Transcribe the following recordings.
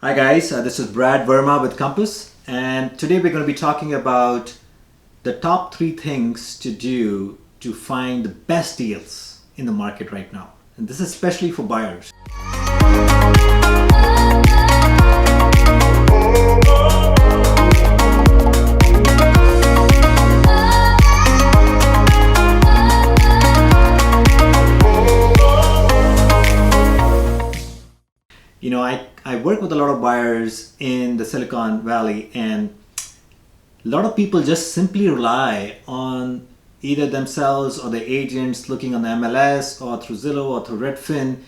Hi guys, this is Brad Verma with Compass, and today we're going to be talking about the top 3 things to do to find the best deals in the market right now. And this is especially for buyers. I work with a lot of buyers in the Silicon Valley, and a lot of people just simply rely on either themselves or their agents looking on the MLS or through Zillow or through Redfin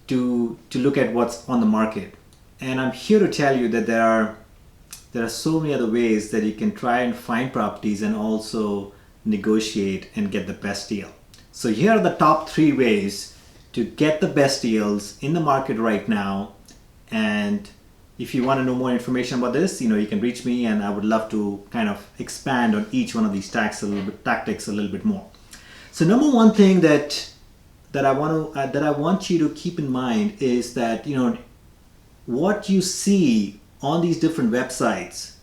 to look at what's on the market. And I'm here to tell you that there are so many other ways that you can try and find properties and also negotiate and get the best deal. So here are the top 3 ways to get the best deals in the market right now. And if you want to know more information about this, you can reach me, and I would love to kind of expand on each one of these tactics a little bit more. So number one thing that I want you to keep in mind is that what you see on these different websites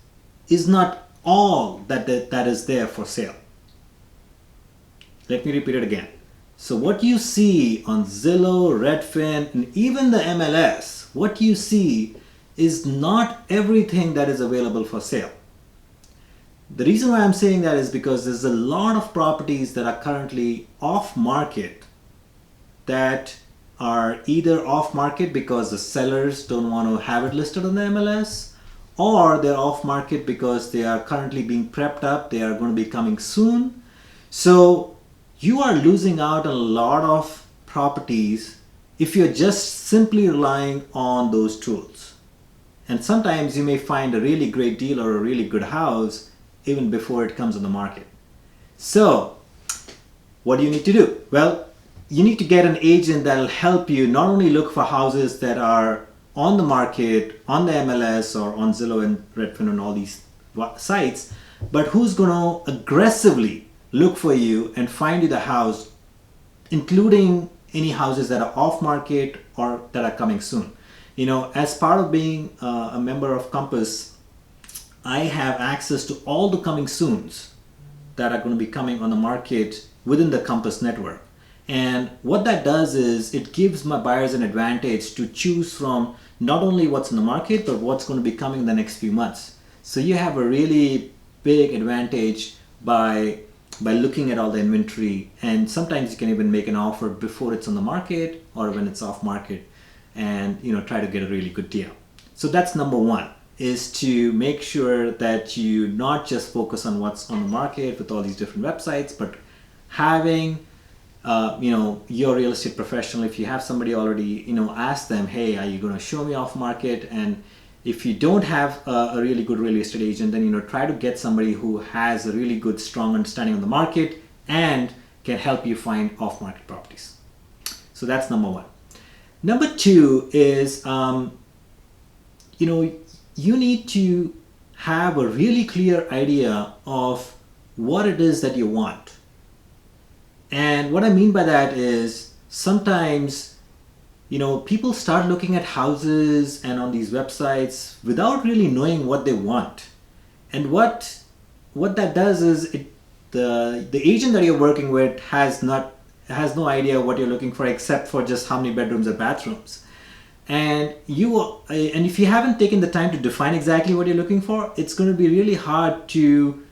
is not all that is there for sale. Let me repeat it again. So what you see on Zillow, Redfin, and even the MLS, what you see is not everything that is available for sale. The reason why I'm saying that is because there's a lot of properties that are currently off market that are either off market because the sellers don't want to have it listed on the MLS, or they're off market because they are currently being prepped up. They are going to be coming soon. So you are losing out on a lot of properties if you're just simply relying on those tools. And sometimes you may find a really great deal or a really good house even before it comes on the market. So what do you need to do? Well, you need to get an agent that'll help you not only look for houses that are on the market, on the MLS or on Zillow and Redfin and all these sites, but who's going to aggressively look for you and find you the house, including any houses that are off market or that are coming soon. As part of being a member of Compass, I have access to all the coming soons that are going to be coming on the market within the Compass network. And what that does is it gives my buyers an advantage to choose from not only what's in the market, but what's going to be coming in the next few months. So you have a really big advantage by looking at all the inventory, and sometimes you can even make an offer before it's on the market or when it's off market, and try to get a really good deal. So that's number one, is to make sure that you not just focus on what's on the market with all these different websites, but having your real estate professional, if you have somebody already, ask them, hey, are you going to show me off market? And if you don't have a really good real estate agent, then try to get somebody who has a really good, strong understanding of the market and can help you find off-market properties. So that's number one. Number 2 is you need to have a really clear idea of what it is that you want. And what I mean by that is sometimes people start looking at houses and on these websites without really knowing what they want. And what that does is the agent that you're working with has no idea what you're looking for except for just how many bedrooms or bathrooms. And if you haven't taken the time to define exactly what you're looking for, it's going to be really hard to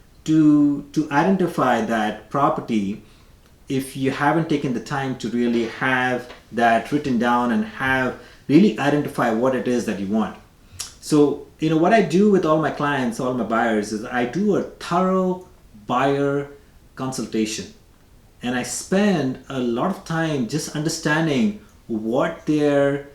identify that property if you haven't taken the time to really have that written down and really identify what it is that you want. So, what I do with all my clients, all my buyers, is I do a thorough buyer consultation. And I spend a lot of time just understanding what their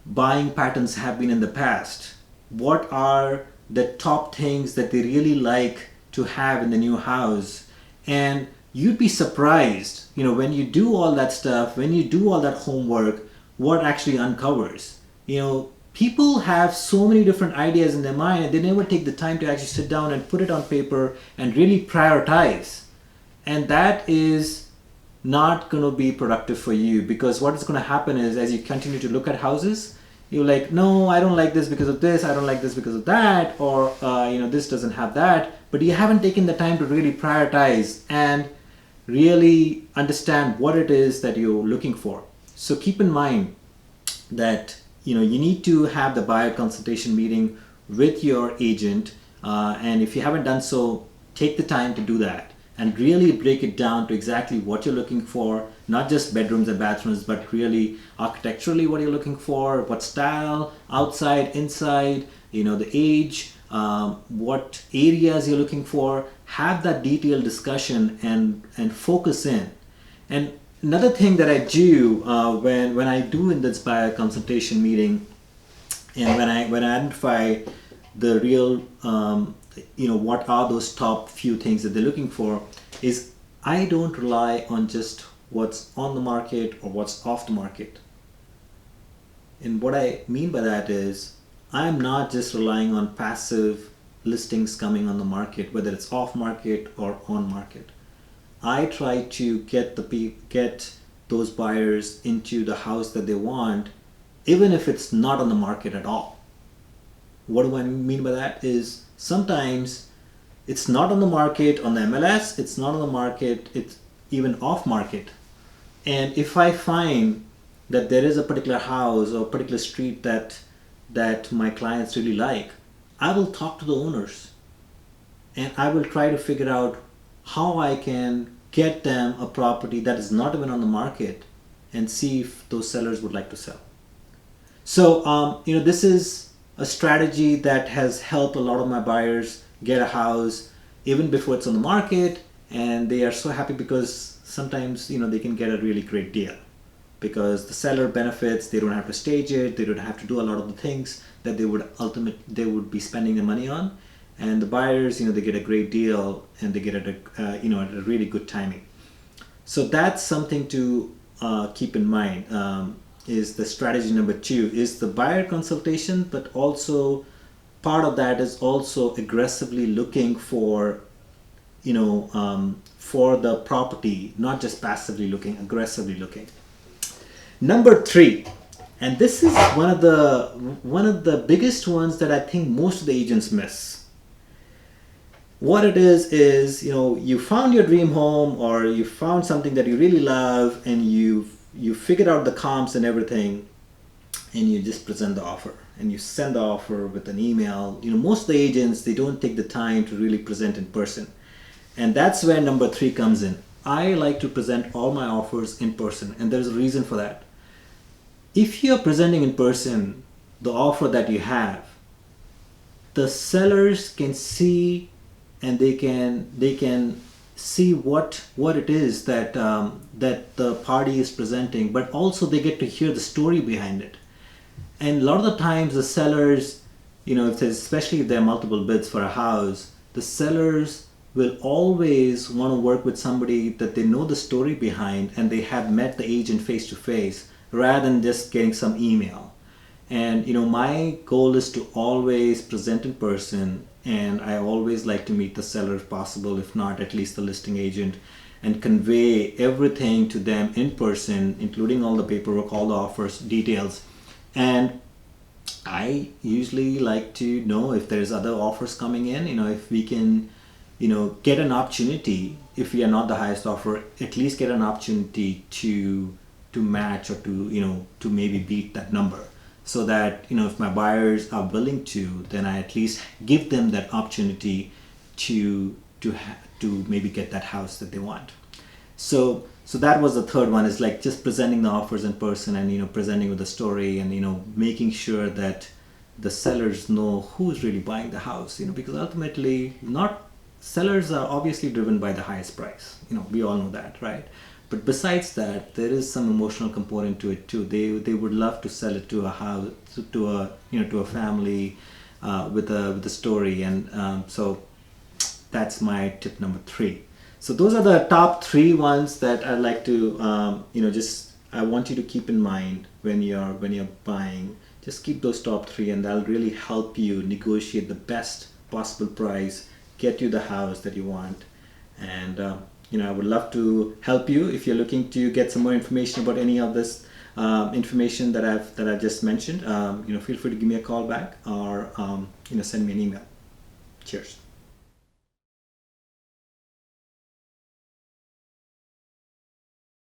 buying patterns have been in the past. What are the top things that they really like to have in the new house? And you'd be surprised, when you do all that stuff, when you do all that homework, what actually uncovers. People have so many different ideas in their mind, and they never take the time to actually sit down and put it on paper and really prioritize. And that is not going to be productive for you, because what is going to happen is, as you continue to look at houses, you're like, no, I don't like this because of this, I don't like this because of that, or this doesn't have that, but you haven't taken the time to really prioritize and really understand what it is that you're looking for. So keep in mind that you need to have the buyer consultation meeting with your agent, and if you haven't done so, take the time to do that and really break it down to exactly what you're looking for, not just bedrooms and bathrooms, but really architecturally what you're looking for, what style, outside, inside, the age, what areas you're looking for. Have that detailed discussion and focus in. And another thing that I do when I do in this buyer consultation meeting, and when I identify the real what are those top few things that they're looking for, is I don't rely on just what's on the market or what's off the market. And what I mean by that is I'm not just relying on passive listings coming on the market, whether it's off market or on market. I try to get those buyers into the house that they want, even if it's not on the market at all. What do I mean by that is sometimes it's not on the market on the MLS, it's not on the market, it's even off market. And if I find that there is a particular house or a particular street that my clients really like, I will talk to the owners and I will try to figure out how I can get them a property that is not even on the market and see if those sellers would like to sell. So, this is a strategy that has helped a lot of my buyers get a house even before it's on the market, and they are so happy because sometimes, they can get a really great deal because the seller benefits. They don't have to stage it, they don't have to do a lot of the things that they would be spending the money on, and the buyers, they get a great deal and they get it at a really good timing. So that's something to keep in mind. Is the strategy number 2 is the buyer consultation, but also part of that is also aggressively looking for for the property, not just passively looking, aggressively looking. Number 3, and this is one of the biggest ones that I think most of the agents miss. What it is you found your dream home, or you found something that you really love, and you figured out the comps and everything, and you just present the offer and you send the offer with an email. Most of the agents, they don't take the time to really present in person, and that's where number 3 comes in. I like to present all my offers in person, and there's a reason for that. If you're presenting in person the offer that you have, the sellers can see, and they can see what it is that the party is presenting, but also they get to hear the story behind it. And a lot of the times the sellers, especially if there are multiple bids for a house, the sellers will always want to work with somebody that they know the story behind and they have met the agent face to face, rather than just getting some email. And my goal is to always present in person, and I always like to meet the seller if possible, if not at least the listing agent, and convey everything to them in person, including all the paperwork, all the offers, details. And I usually like to know if there's other offers coming in, if we can get an opportunity, if we are not the highest offer, at least get an opportunity to match, or to maybe beat that number, so that if my buyers are willing to, then I at least give them that opportunity to maybe get that house that they want. So that was the third one, is like just presenting the offers in person, and presenting with the story, and making sure that the sellers know who's really buying the house, because ultimately not sellers are obviously driven by the highest price. We all know that, right? But besides that, there is some emotional component to it too. They would love to sell it to a house, to a family, with a story, and so that's my tip number 3. So those are the top 3 ones that I'd like to I want you to keep in mind when you're buying. Just keep those top 3, and that'll really help you negotiate the best possible price, get you the house that you want. And I would love to help you. If you're looking to get some more information about any of this information that I've just mentioned, feel free to give me a call back or send me an email. Cheers.